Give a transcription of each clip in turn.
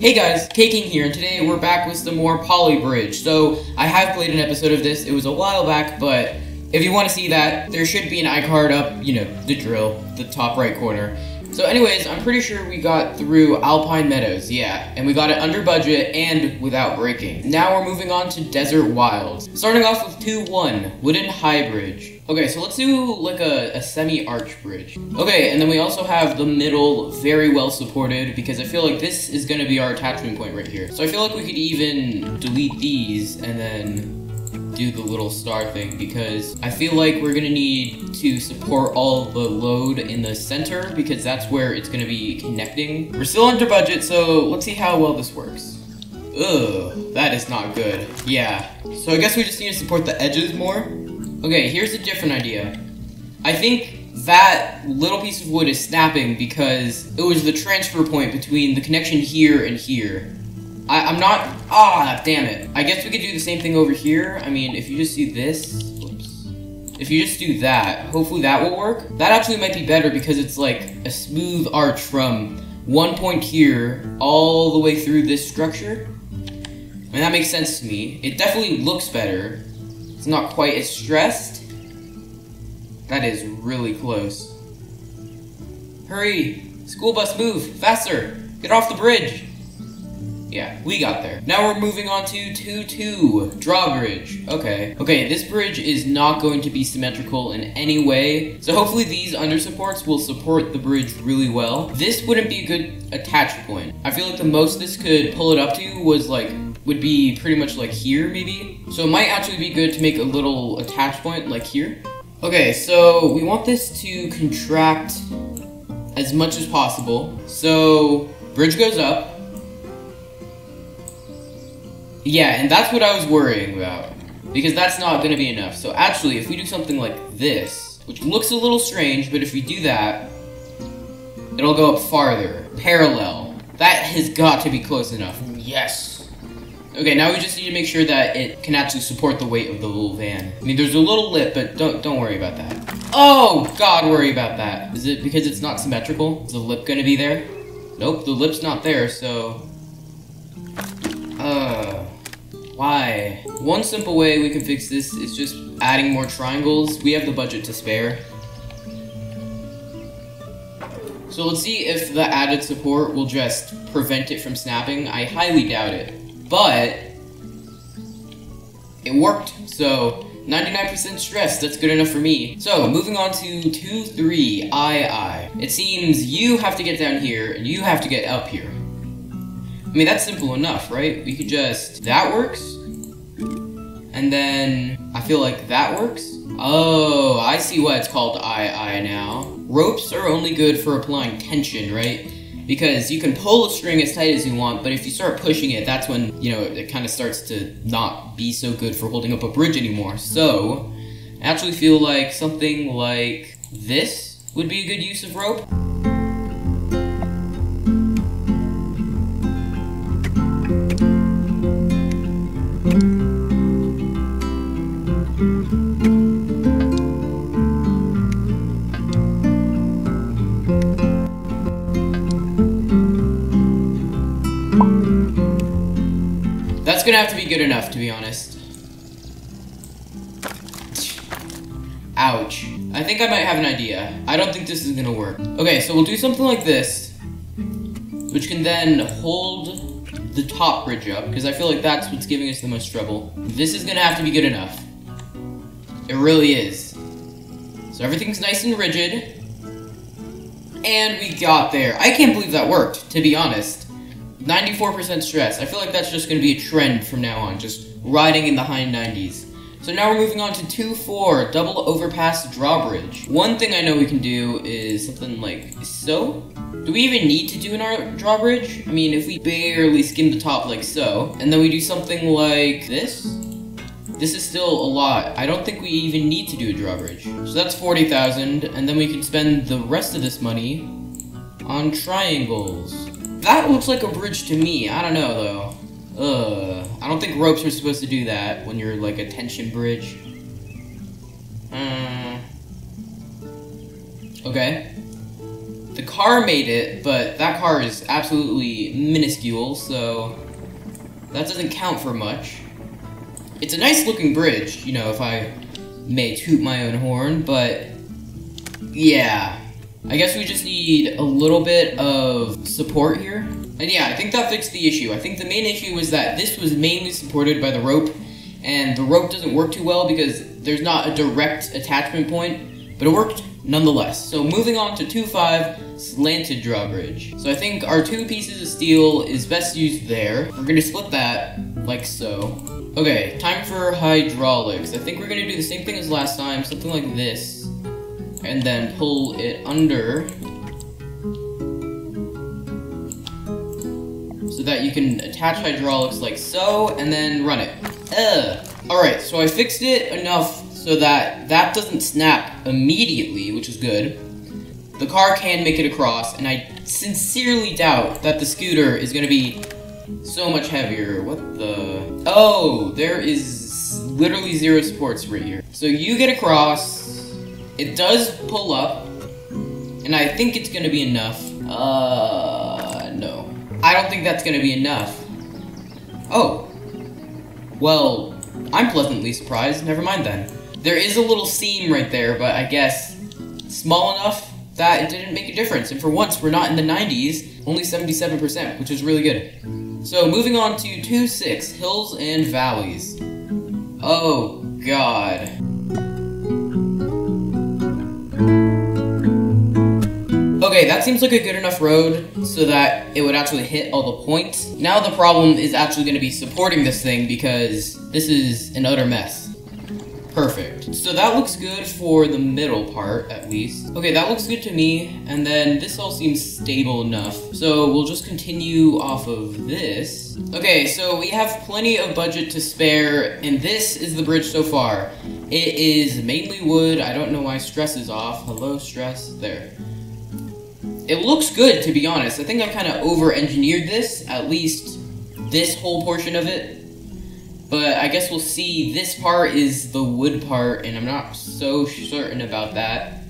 Hey guys, Kaking here, and today we're back with some more Poly Bridge. So, I have played an episode of this, it was a while back, but if you want to see that, there should be an iCard up, you know, the drill, the top right corner. So anyways, I'm pretty sure we got through Alpine Meadows, yeah, and we got it under budget and without breaking. Now we're moving on to Desert Wilds. Starting off with 2-1, Wooden High Bridge. Okay, so let's do like a semi-arch bridge. Okay, and then we also have the middle very well supported because I feel like this is gonna be our attachment point right here. So I feel like we could even delete these and then do the little star thing because I feel like we're gonna need to support all the load in the center because that's where it's gonna be connecting. We're still under budget, so let's see how well this works. Ugh, that is not good. Yeah, so I guess we just need to support the edges more. Okay, here's a different idea. I think that little piece of wood is snapping because it was the transfer point between the connection here and here. I'm not, damn it. I guess we could do the same thing over here. I mean, if you just do this, whoops. If you just do that, hopefully that will work. That actually might be better because it's like a smooth arch from one point here all the way through this structure. And that makes sense to me. It definitely looks better. It's not quite as stressed. That is really close. Hurry! School bus, move! Faster! Get off the bridge! Yeah, we got there. Now we're moving on to 2-2, drawbridge. Okay, this bridge is not going to be symmetrical in any way, so hopefully these under supports will support the bridge really well. This wouldn't be a good attach point. I feel like the most this could pull it up to would be pretty much like here, maybe. So it might actually be good to make a little attach point like here. Okay, so we want this to contract as much as possible. So bridge goes up. Yeah, and that's what I was worrying about, because that's not going to be enough. So actually, if we do something like this, which looks a little strange, but if we do that, it'll go up farther. Parallel. That has got to be close enough. Yes. Okay, now we just need to make sure that it can actually support the weight of the little van. I mean, there's a little lip, but don't worry about that. Oh, God, worry about that. Is it because it's not symmetrical? Is the lip going to be there? Nope, the lip's not there, so... Why? One simple way we can fix this is just adding more triangles. We have the budget to spare. So let's see if the added support will just prevent it from snapping. I highly doubt it. But it worked. So 99% stress, that's good enough for me. So moving on to 2-3, I. It seems you have to get down here and you have to get up here. I mean, that's simple enough, right? We could just... That works. And then... I feel like that works. Oh, I see why it's called I now. Ropes are only good for applying tension, right? Because you can pull a string as tight as you want, but if you start pushing it, that's when, you know, it kind of starts to not be so good for holding up a bridge anymore. So, I actually feel like something like this would be a good use of rope. That's gonna have to be good enough, to be honest. Ouch. I think I might have an idea. I don't think this is gonna work. Okay, so we'll do something like this, which can then hold the top bridge up, because I feel like that's what's giving us the most trouble. This is gonna have to be good enough. It really is. So everything's nice and rigid. And we got there. I can't believe that worked, to be honest. 94% stress. I feel like that's just going to be a trend from now on, just riding in the high 90s. So now we're moving on to 2-4, double overpass drawbridge. One thing I know we can do is something like so. Do we even need to do an drawbridge? I mean, if we barely skim the top like so, and then we do something like this, this is still a lot. I don't think we even need to do a drawbridge. So that's 40,000, and then we can spend the rest of this money on triangles. That looks like a bridge to me. I don't know, though. I don't think ropes are supposed to do that when you're, like, a tension bridge. Okay. The car made it, but that car is absolutely minuscule, so that doesn't count for much. It's a nice looking bridge, you know, if I may toot my own horn, but yeah. I guess we just need a little bit of support here. And yeah, I think that fixed the issue. I think the main issue was that this was mainly supported by the rope, and the rope doesn't work too well because there's not a direct attachment point, but it worked nonetheless. So moving on to 2.5 slanted drawbridge. So I think our 2 pieces of steel is best used there. We're gonna split that like so. Okay, time for hydraulics. I think we're gonna do the same thing as last time, something like this, and then pull it under so that you can attach hydraulics like so, and then run it. Alright, so I fixed it enough so that that doesn't snap immediately, which is good. The car can make it across, and I sincerely doubt that the scooter is gonna be so much heavier. What the? Oh, there is literally 0 supports right here. So you get across, it does pull up, and I think it's gonna be enough. No. I don't think that's gonna be enough. Oh. Well, I'm pleasantly surprised. Never mind then. There is a little seam right there, but I guess small enough that it didn't make a difference. And for once, we're not in the 90s, only 77%, which is really good. So moving on to 2.6, hills and valleys. Oh, God. Okay, that seems like a good enough road so that it would actually hit all the points. Now the problem is actually going to be supporting this thing because this is an utter mess. Perfect. So that looks good for the middle part, at least. Okay, that looks good to me, and then this all seems stable enough. So we'll just continue off of this. Okay, so we have plenty of budget to spare, and this is the bridge so far. It is mainly wood. I don't know why stress is off. Hello, stress. There. It looks good, to be honest. I think I kind of over-engineered this, at least this whole portion of it. But I guess we'll see. This part is the wood part, and I'm not so certain about that.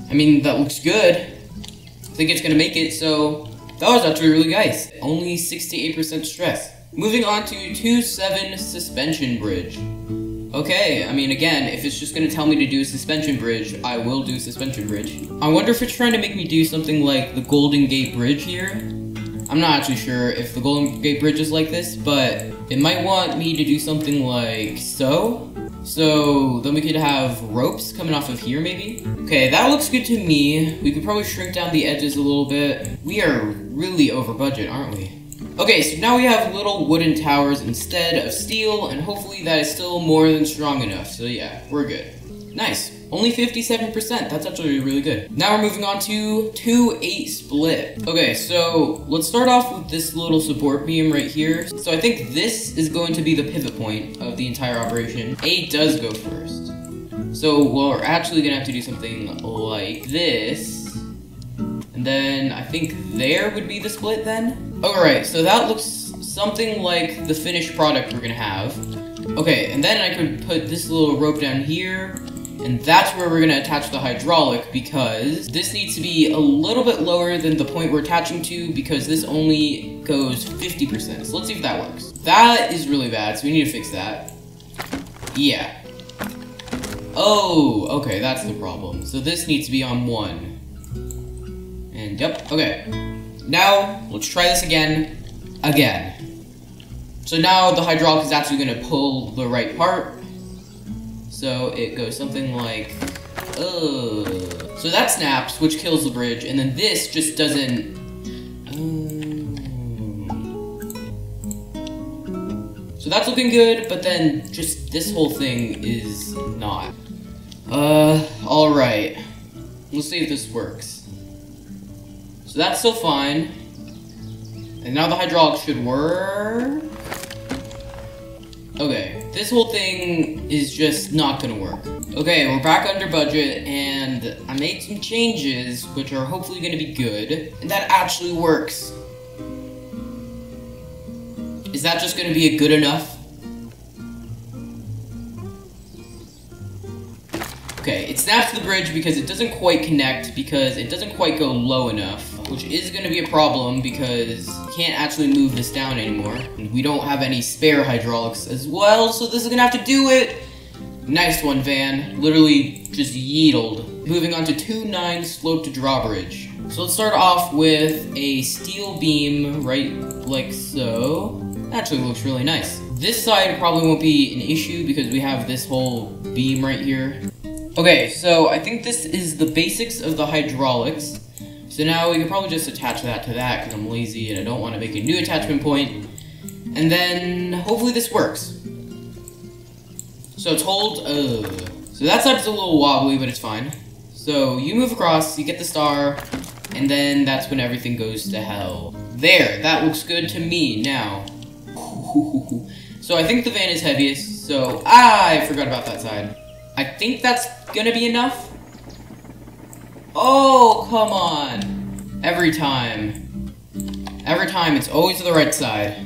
I mean, that looks good. I think it's gonna make it, so that was actually really nice. Only 68% stress. Moving on to 2.7 suspension bridge. Okay, I mean, again, if it's just gonna tell me to do a suspension bridge, I will do suspension bridge. I wonder if it's trying to make me do something like the Golden Gate Bridge here. I'm not actually sure if the Golden Gate Bridge is like this, but it might want me to do something like so. So then we could have ropes coming off of here, maybe? Okay, that looks good to me. We could probably shrink down the edges a little bit. We are really over budget, aren't we? Okay, so now we have little wooden towers instead of steel, and hopefully that is still more than strong enough. So yeah, we're good. Nice. Only 57%. That's actually really good. Now we're moving on to 2.8 split. Okay, so let's start off with this little support beam right here. So I think this is going to be the pivot point of the entire operation. 8 does go first. So we're actually gonna have to do something like this. And then I think there would be the split then. Alright, so that looks something like the finished product we're gonna have. Okay, and then I could put this little rope down here. And that's where we're gonna attach the hydraulic, because this needs to be a little bit lower than the point we're attaching to, because this only goes 50%. So let's see if that works. That is really bad, so we need to fix that. Yeah. Oh, okay, that's the problem. So this needs to be on 1. And yep, okay. Now, let's try this again. So now the hydraulic is actually gonna pull the right part. So it goes something like, so that snaps, which kills the bridge, and then this just doesn't, so that's looking good, but then just this whole thing is not. Alright. Let's see if this works. So that's still fine. And now the hydraulics should work. Okay, this whole thing is just not gonna work. Okay, we're back under budget, and I made some changes, which are hopefully gonna be good, and that actually works. Is that just gonna be a good enough? Okay, it snaps the bridge because it doesn't quite connect, because it doesn't quite go low enough, which is going to be a problem because we can't actually move this down anymore. And we don't have any spare hydraulics as well, so this is going to have to do it. Nice one, Van. Literally just yeetled. Moving on to 2-9 slope to drawbridge. So let's start off with a steel beam, right like so. Actually looks really nice. This side probably won't be an issue because we have this whole beam right here. Okay, so I think this is the basics of the hydraulics. So now we can probably just attach that to that because I'm lazy and I don't want to make a new attachment point. And then hopefully this works. So it's hold, so that side's a little wobbly, but it's fine. So you move across, you get the star, and then that's when everything goes to hell. There, that looks good to me now. So I think the van is heaviest, so I forgot about that side. I think that's gonna be enough. Oh, come on. Every time it's always the right side.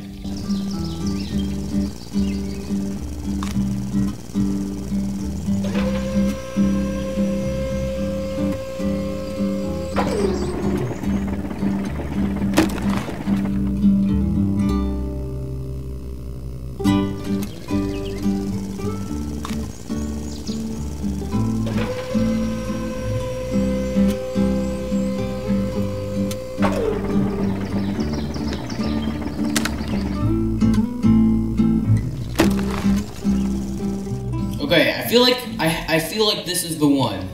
Okay, I feel like this is the one.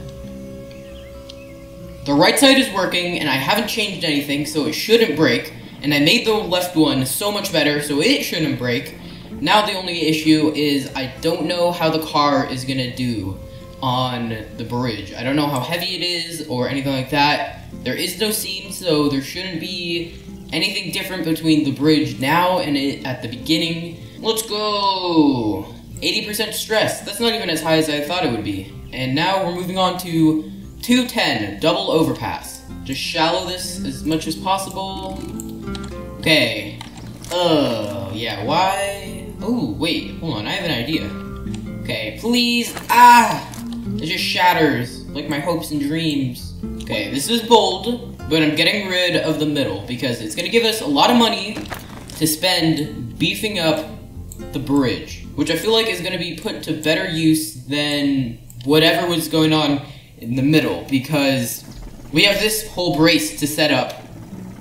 The right side is working, and I haven't changed anything, so it shouldn't break. And I made the left one so much better, so it shouldn't break. Now the only issue is I don't know how the car is gonna do on the bridge. I don't know how heavy it is or anything like that. There is no seam, so there shouldn't be anything different between the bridge now and it at the beginning. Let's go! 80% stress. That's not even as high as I thought it would be. And now we're moving on to 210, double overpass. Just shallow this as much as possible. Okay. Yeah, why? Oh, wait, hold on, I have an idea. Okay, please. It just shatters, like my hopes and dreams. Okay, this is bold, but I'm getting rid of the middle because it's gonna give us a lot of money to spend beefing up the bridge, which I feel like is gonna be put to better use than whatever was going on in the middle, because we have this whole brace to set up,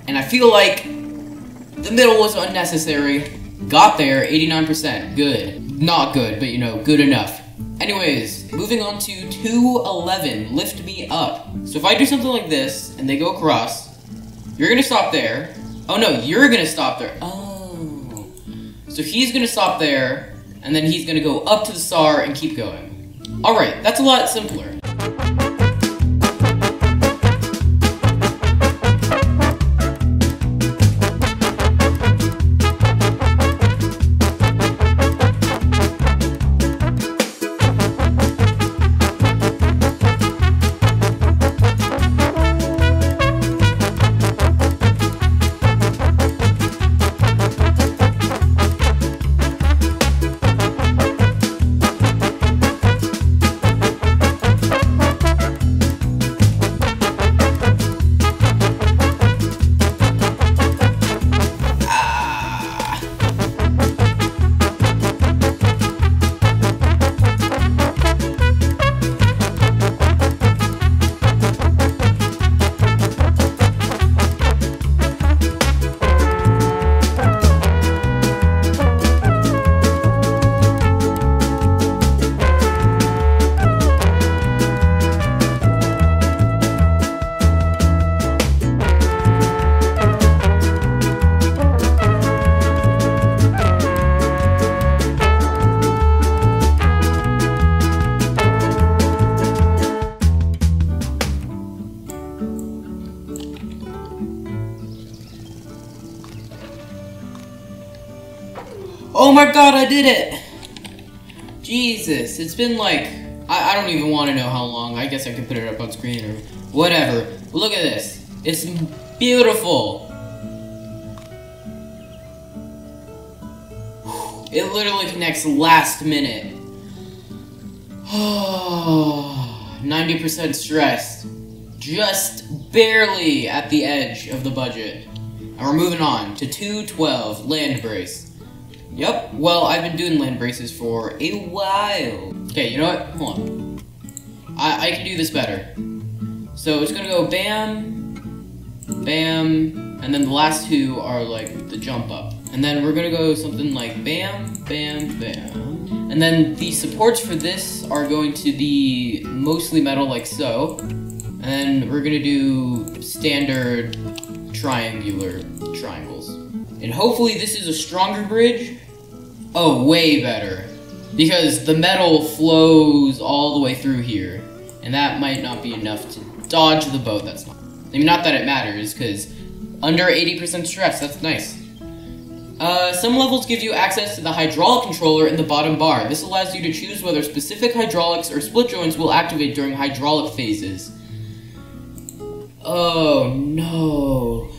and I feel like the middle was unnecessary. Got there, 89%, good. Not good, but you know, good enough. Anyways, moving on to 211, lift me up. So if I do something like this, and they go across, you're gonna stop there. Oh no, you're gonna stop there. Oh. So he's gonna stop there, and then he's gonna go up to the star and keep going. Alright, that's a lot simpler. Oh my god, I did it! Jesus, it's been like, I don't even want to know how long. I guess I could put it up on screen or whatever. Look at this. It's beautiful. It literally connects last minute. 90% stressed. Just barely at the edge of the budget. And we're moving on to 212 land brace. Yep, well, I've been doing land braces for a while. Okay, you know what? Hold on. I can do this better. So it's gonna go bam, bam, and then the last two are like the jump up. And then we're gonna go something like bam, bam, bam. And then the supports for this are going to be mostly metal like so. And then we're gonna do standard triangular triangles. And hopefully this is a stronger bridge. Oh, way better. Because the metal flows all the way through here. And that might not be enough to dodge the boat. That's not. I mean, not that it matters, because under 80% stress, that's nice. Some levels give you access to the hydraulic controller in the bottom bar. This allows you to choose whether specific hydraulics or split joints will activate during hydraulic phases. Oh, no.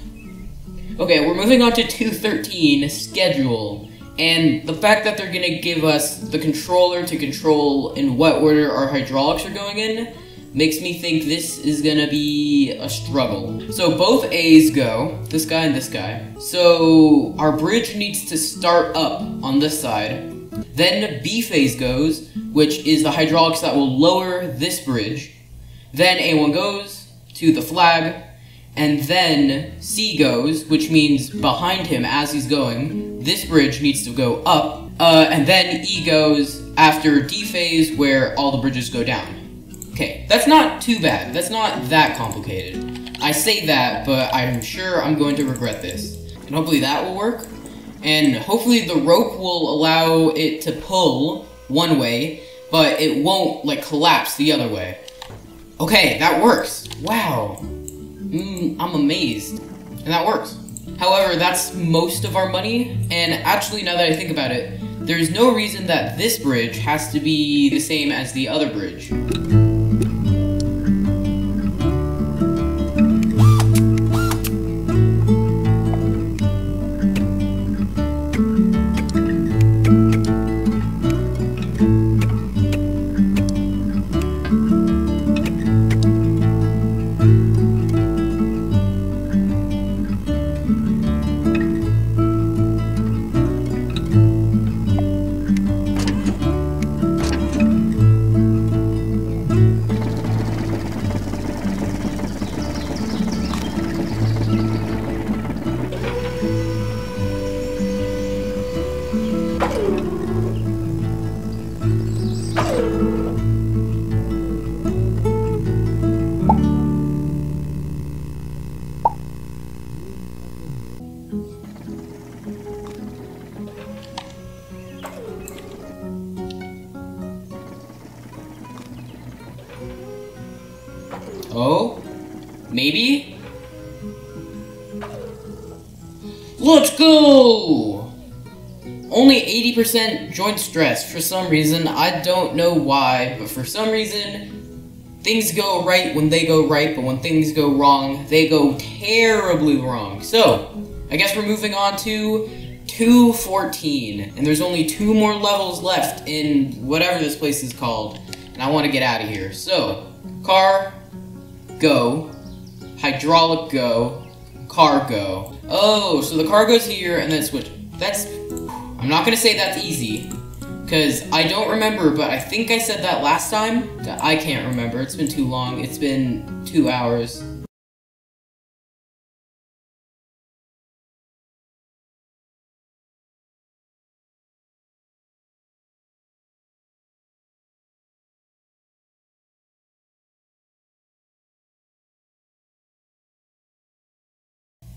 Okay, we're moving on to 213, schedule. And the fact that they're gonna give us the controller to control in what order our hydraulics are going in makes me think this is gonna be a struggle. So both A's go, this guy and this guy. So our bridge needs to start up on this side. Then B phase goes, which is the hydraulics that will lower this bridge. Then A1 goes to the flag. And then C goes, which means behind him as he's going, this bridge needs to go up. And then E goes after D phase where all the bridges go down. Okay, that's not too bad. That's not that complicated. I say that, but I'm sure I'm going to regret this. And hopefully that will work. And hopefully the rope will allow it to pull one way, but it won't like collapse the other way. Okay, that works. Wow. I'm amazed. And that works. However, that's most of our money, and actually now that I think about it, there's no reason that this bridge has to be the same as the other bridge. Oh? Maybe? Let's go! Only 80% joint stress for some reason. I don't know why, but for some reason, things go right when they go right, but when things go wrong, they go terribly wrong. So, I guess we're moving on to 214, and there's only 2 more levels left in whatever this place is called, and I want to get out of here. So, car, go, hydraulic go, car go. Oh, so the car goes here and then switch. That's, I'm not gonna say that's easy, because I don't remember, but I think I said that last time. I can't remember, it's been too long, it's been 2 hours.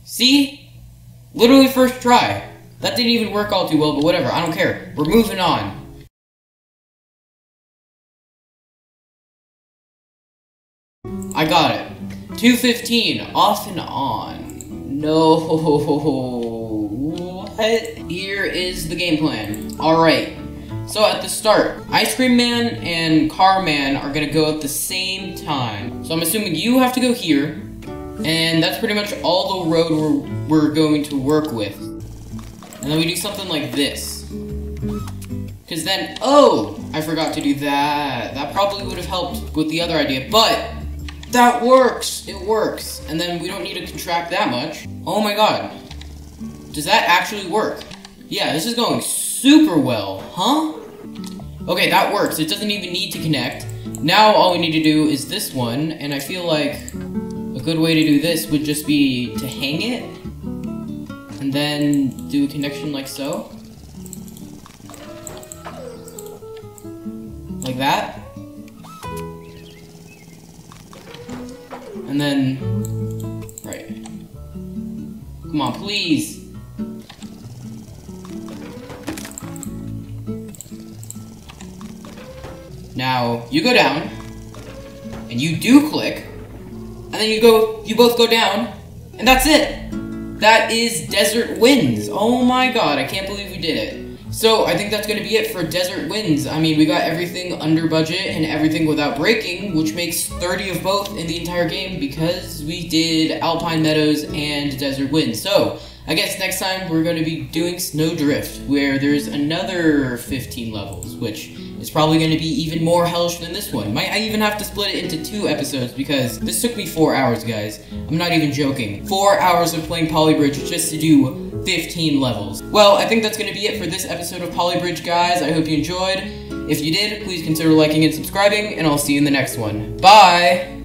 See? Literally first try. That didn't even work all too well, but whatever, I don't care. We're moving on. I got it. 215, off and on. No. What? Here is the game plan. Alright. So at the start, Ice Cream Man and Car Man are gonna go at the same time. So I'm assuming you have to go here. And that's pretty much all the road we're going to work with. And then we do something like this. Because then, oh, I forgot to do that. That probably would have helped with the other idea, but that works. It works. And then we don't need to contract that much. Oh my god. Does that actually work? Yeah, this is going super well, huh? Okay, that works. It doesn't even need to connect. Now all we need to do is this one, and I feel like a good way to do this would just be to hang it, and then do a connection like so. Like that. And then, right. Come on, please. Now, you go down, and you do click, and then you both go down, and that's it! That is Desert Winds. Oh my god, I can't believe we did it. So, I think that's gonna be it for Desert Winds. I mean, we got everything under budget and everything without breaking, which makes 30 of both in the entire game because we did Alpine Meadows and Desert Winds. So, I guess next time we're gonna be doing Snowdrift, where there's another 15 levels, which is probably going to be even more hellish than this one. Might I even have to split it into 2 episodes because this took me 4 hours, guys. I'm not even joking. 4 hours of playing Polybridge just to do 15 levels. Well, I think that's going to be it for this episode of Polybridge, guys. I hope you enjoyed. If you did, please consider liking and subscribing, and I'll see you in the next one. Bye!